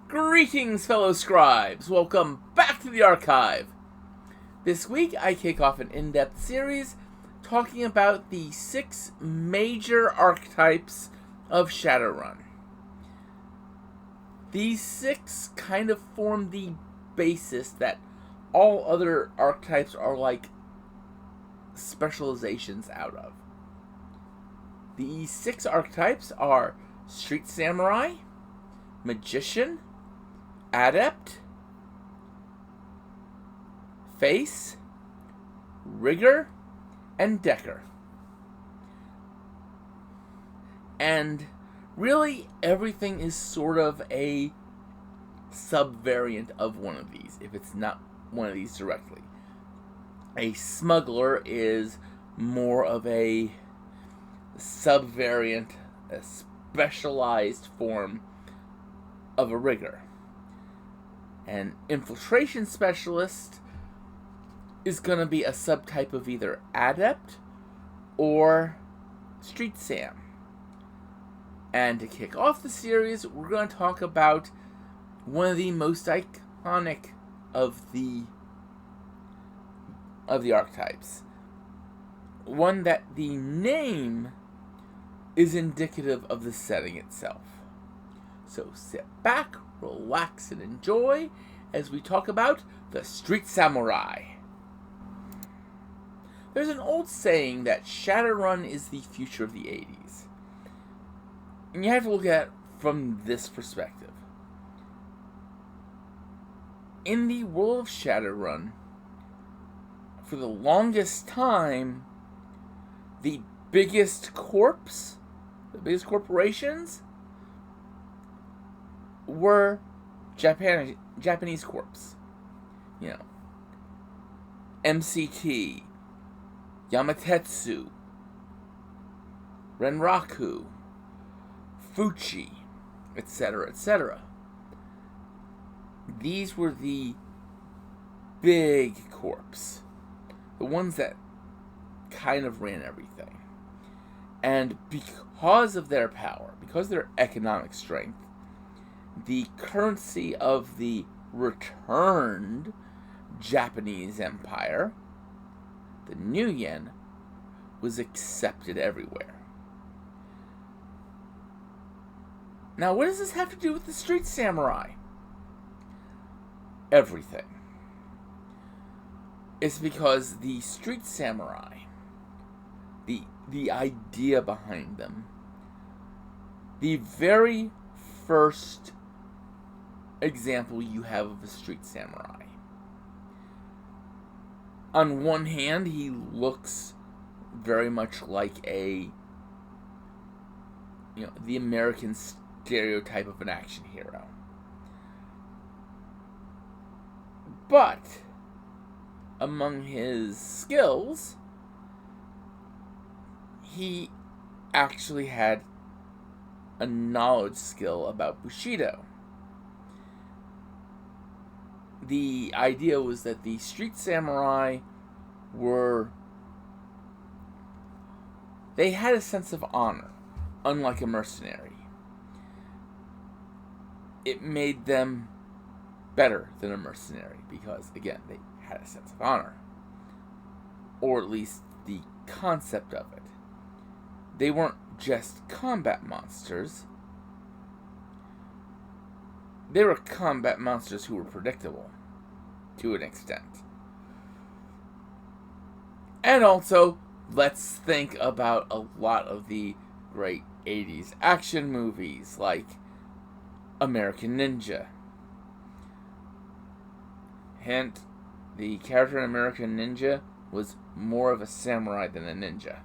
Greetings, fellow scribes! Welcome back to the archive! This week, I kick off an in-depth series talking about the 6 major archetypes of Shadowrun. These 6 kind of form the basis that all other archetypes are like specializations out of. These 6 archetypes are Street Samurai, Magician, Adept, Face, Rigger, and Decker. And really, everything is sort of a sub-variant of one of these, if it's not one of these directly. A smuggler is more of a sub-variant, a specialized form of a rigger. An infiltration specialist is going to be a subtype of either Adept or Street Sam. And to kick off the series, we're going to talk about one of the most iconic of the archetypes. One that the name is indicative of the setting itself. So sit back, relax, and enjoy as we talk about the Street Samurai. There's an old saying that Shadowrun is the future of the 80s. And you have to look at it from this perspective. In the world of Shadowrun, for the longest time, the biggest corporations were Japanese corps. You know, MCT, Yamatetsu, Renraku, Fuchi, etc., etc. These were the big corps. The ones that kind of ran everything. And because of their power, because of their economic strength, the currency of the returned Japanese empire, the new yen, was accepted everywhere. Now, what does this have to do with the Street Samurai? Everything. It's because the Street Samurai, the idea behind them, the very first example you have of a Street Samurai. On one hand, he looks very much like the American stereotype of an action hero. But among his skills, he actually had a knowledge skill about Bushido. The idea was that the Street Samurai they had a sense of honor, unlike a mercenary. It made them better than a mercenary because, again, they had a sense of honor. Or at least the concept of it. They weren't just combat monsters. They were combat monsters who were predictable, to an extent. And also, let's think about a lot of the great 80s action movies, like American Ninja. Hint, the character in American Ninja was more of a samurai than a ninja.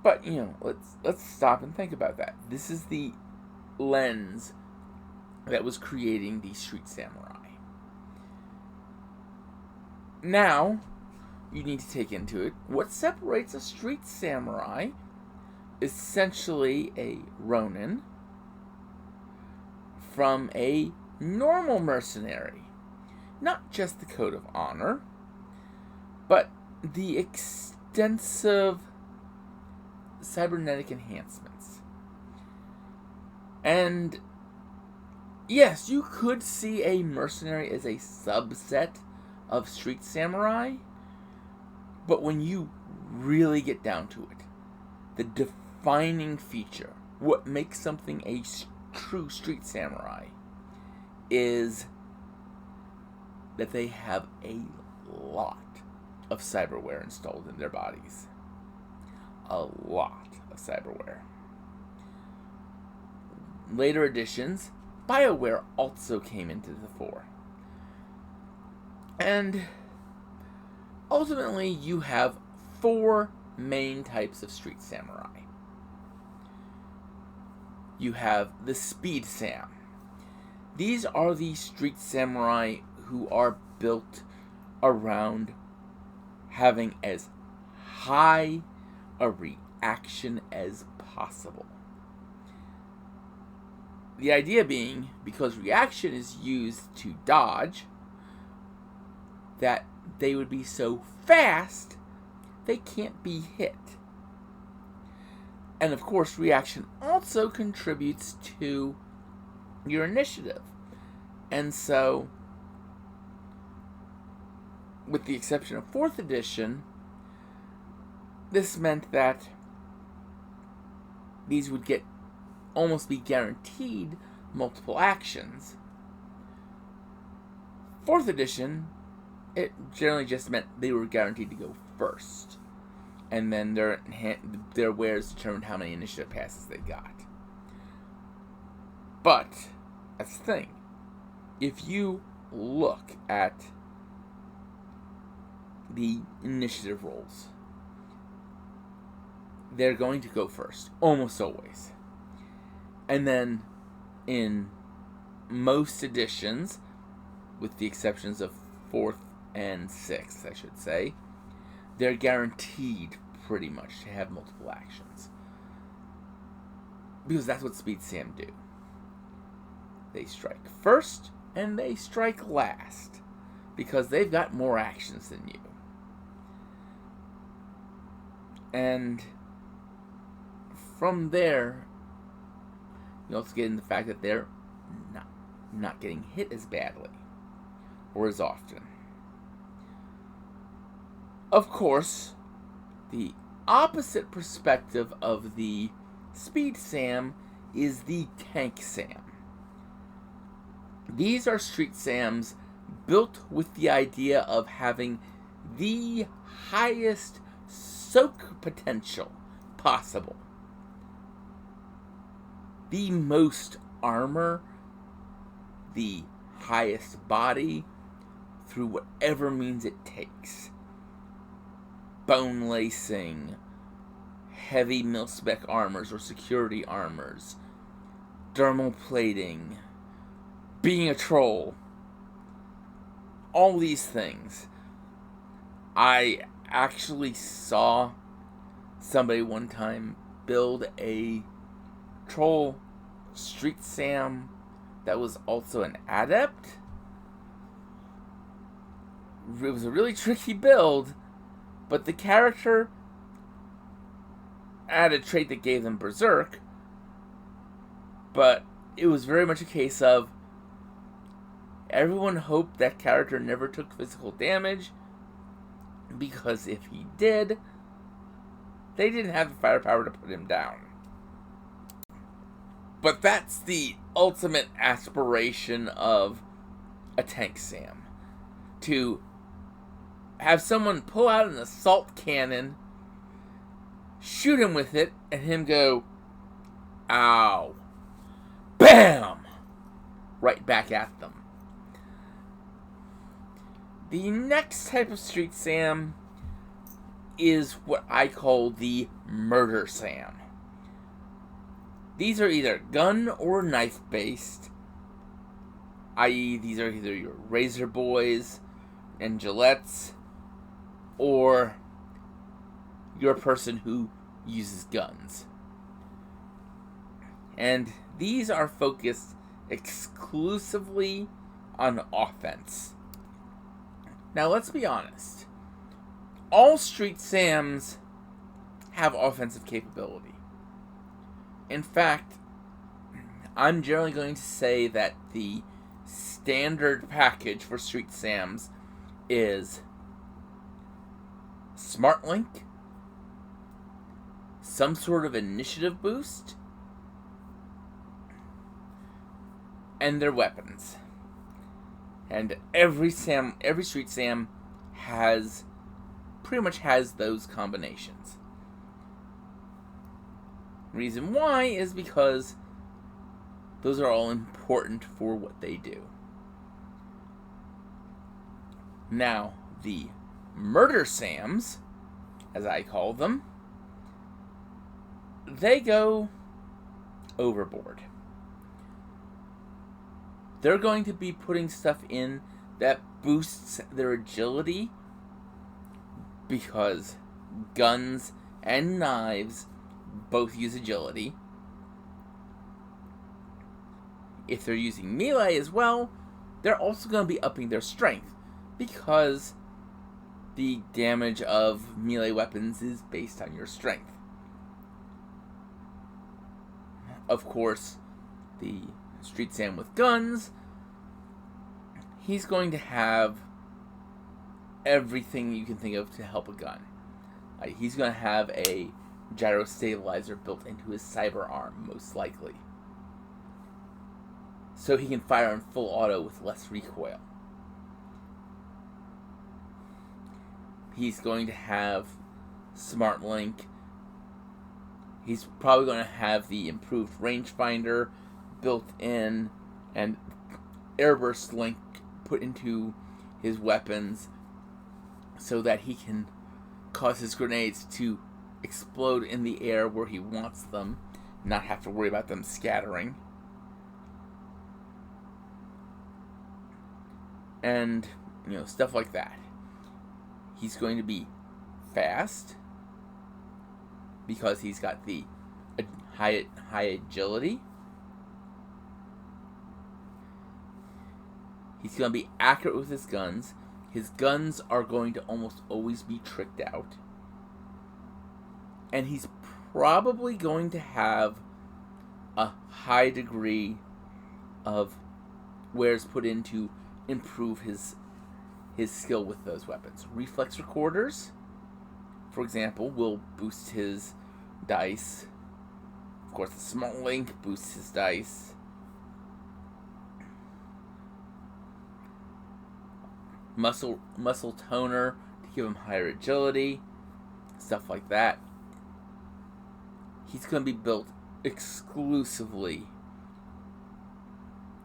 But, let's stop and think about that. This is the lens that was creating the Street Samurai. Now, you need to take into it what separates a Street Samurai, essentially a Ronin, from a normal mercenary. Not just the code of honor, but the extensive cybernetic enhancements. And yes, you could see a mercenary as a subset of street samurai, but when you really get down to it, the defining feature, what makes something a true street samurai, is that they have a lot of cyberware installed in their bodies. A lot of cyberware. Later editions, BioWare also came into the fore. And ultimately, you have 4 main types of street samurai. You have the Speed Sam. These are the street samurai who are built around having as high a reaction as possible. The idea being, because reaction is used to dodge, that they would be so fast they can't be hit. And of course, reaction also contributes to your initiative. And so, with the exception of 4th edition, this meant that these would get almost be guaranteed multiple actions. 4th edition, it generally just meant they were guaranteed to go first. And then their wares determined how many initiative passes they got. But, that's the thing. If you look at the initiative rolls, they're going to go first, almost always. And then, in most editions, with the exceptions of 4th and 6th, I should say, they're guaranteed pretty much to have multiple actions. Because that's what Speed Sam do. They strike first, and they strike last. Because they've got more actions than you. And from there, you also get in the fact that they're not getting hit as badly. Or as often. Of course, the opposite perspective of the Speed Sam is the Tank Sam. These are Street Sams built with the idea of having the highest soak potential possible. The most armor, the highest body, through whatever means it takes. Bone lacing, heavy mil-spec armors or security armors, dermal plating, being a troll. All these things. I actually saw somebody one time build a troll Street Sam that was also an adept. It was a really tricky build, but the character had a trait that gave them Berserk, but it was very much a case of everyone hoped that character never took physical damage, because if he did, they didn't have the firepower to put him down. But that's the ultimate aspiration of a Tank Sam. To have someone pull out an assault cannon, shoot him with it, and him go, ow, bam, right back at them. The next type of Street Sam is what I call the Murder Sam. These are either gun or knife based, i.e. these are either your Razor Boys and Gillettes, or you're a person who uses guns. And these are focused exclusively on offense. Now, let's be honest. All Street Sams have offensive capability. In fact, I'm generally going to say that the standard package for Street Sams is Smart Link, some sort of initiative boost, and their weapons. And every Street Sam pretty much has those combinations. Reason why is because those are all important for what they do. Now, the Murder Sams, as I call them, they go overboard. They're going to be putting stuff in that boosts their agility, because guns and knives both use agility. If they're using melee as well, they're also going to be upping their strength, because the damage of melee weapons is based on your strength. Of course, the Street Sam with guns, he's going to have everything you can think of to help a gun. He's going to have a gyro stabilizer built into his cyber arm, most likely, so he can fire in full auto with less recoil. He's going to have Smart Link. He's probably going to have the improved rangefinder built in, and Airburst Link put into his weapons so that he can cause his grenades to explode in the air where he wants them, not have to worry about them scattering. And, stuff like that. He's going to be fast, because he's got the high agility. He's going to be accurate with his guns. His guns are going to almost always be tricked out. And he's probably going to have a high degree of wares put in to improve his skill with those weapons. Reflex recorders, for example, will boost his dice. Of course, the Smart Link boosts his dice. Muscle toner to give him higher agility. Stuff like that. He's going to be built exclusively.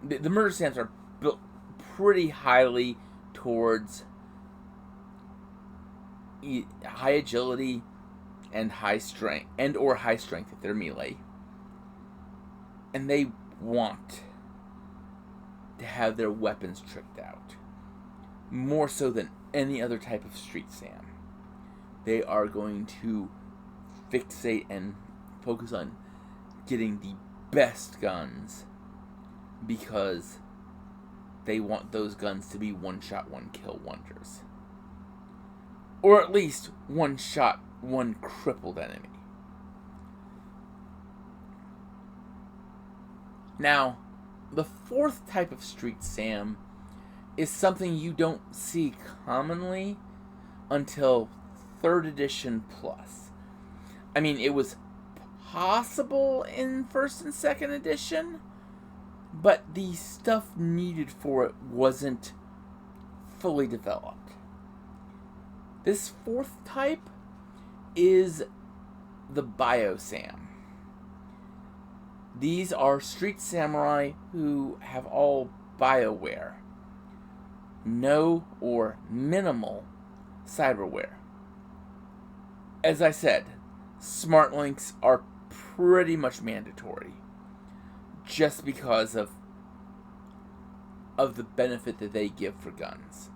The Murder Sams are built pretty highly towards high agility and high strength, or high strength if they're melee. And they want to have their weapons tricked out, more so than any other type of Street Sam. They are going to fixate and focus on getting the best guns, because they want those guns to be one-shot, one-kill wonders. Or at least one-shot, one-crippled enemy. Now, the fourth type of Street Sam is something you don't see commonly until 3rd edition plus. I mean, it was possible in 1st and 2nd edition, but the stuff needed for it wasn't fully developed. This fourth type is the Biosam. These are Street Samurai who have all BioWare. No or minimal cyberware. As I said, Smart Links are pretty much mandatory, just because of the benefit that they give for guns.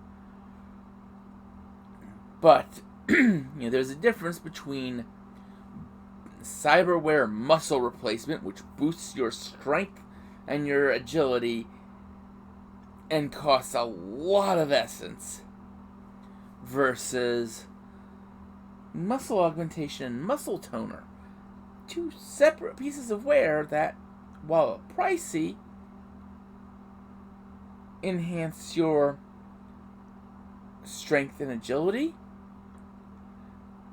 But there's a difference between cyberware muscle replacement, which boosts your strength and your agility and costs a lot of essence, versus muscle augmentation and muscle toner. Two separate pieces of wear that while pricey, enhance your strength and agility.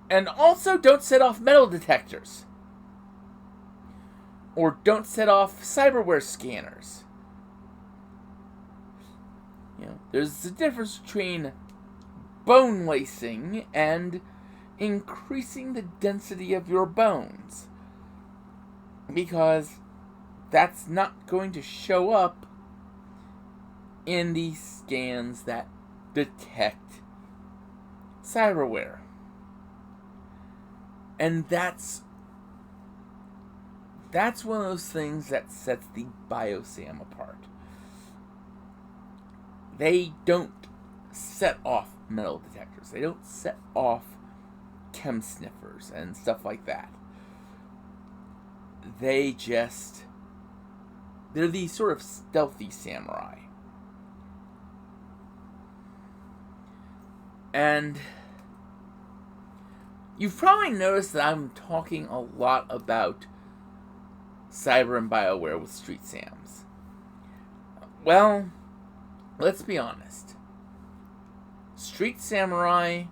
And also don't set off metal detectors. Or don't set off cyberware scanners. There's a difference between bone lacing and increasing the density of your bones. Because that's not going to show up in the scans that detect cyberware. And that's one of those things that sets the Biosam apart. They don't set off metal detectors. They don't set off chem sniffers and stuff like that. They're these sort of stealthy samurai. And you've probably noticed that I'm talking a lot about Cyber and BioWare with Street Sams. Well, let's be honest. Street Samurai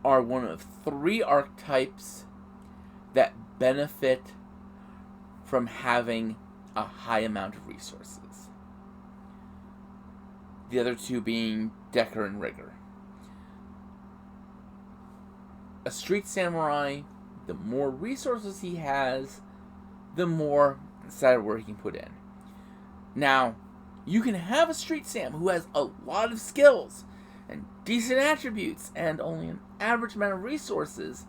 are one of 3 archetypes that benefit from having a high amount of resources. The other 2 being Decker and Rigger. A Street Samurai, the more resources he has, the more cyberware he can put in. Now, you can have a Street Sam who has a lot of skills and decent attributes and only an average amount of resources,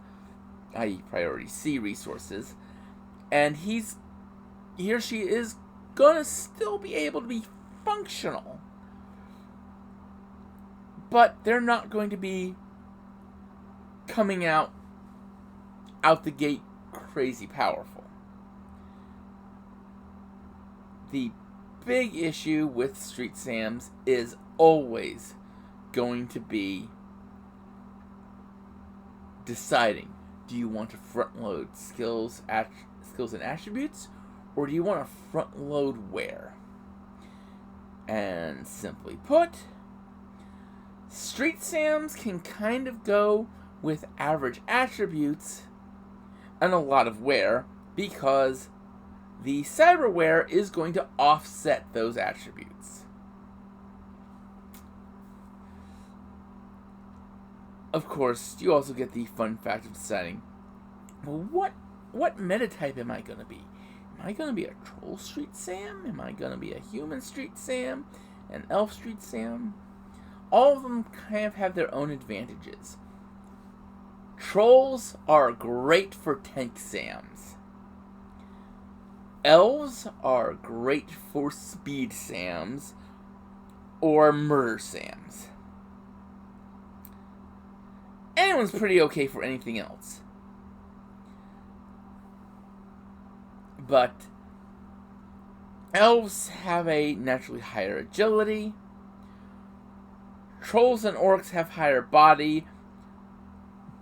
i.e. priority C resources, and he or she is gonna still be able to be functional, but they're not going to be coming out the gate crazy powerful. The big issue with Street Sams is always going to be deciding, do you want to front load skills and attributes, or do you want to front load wear? And simply put, Street Sams can kind of go with average attributes and a lot of wear, because the cyberware is going to offset those attributes. Of course, you also get the fun fact of deciding, well, what meta type am I going to be? Am I going to be a troll Street Sam? Am I going to be a human Street Sam? An elf Street Sam? All of them kind of have their own advantages. Trolls are great for tank Sams. Elves are great for speed Sams or murder Sams. Anyone's pretty okay for anything else. But elves have a naturally higher agility. Trolls and orcs have higher body.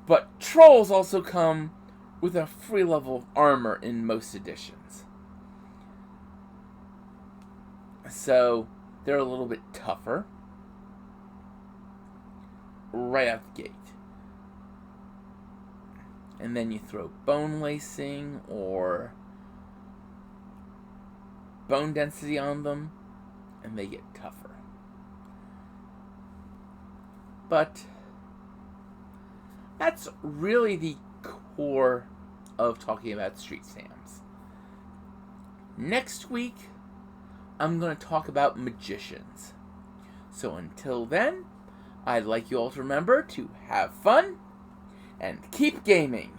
But trolls also come with a free level of armor in most editions. So they're a little bit tougher right out the gate. And then you throw bone lacing or bone density on them, and they get tougher. But that's really the core of talking about Street Sams. Next week, I'm going to talk about magicians. So until then, I'd like you all to remember to have fun and keep gaming.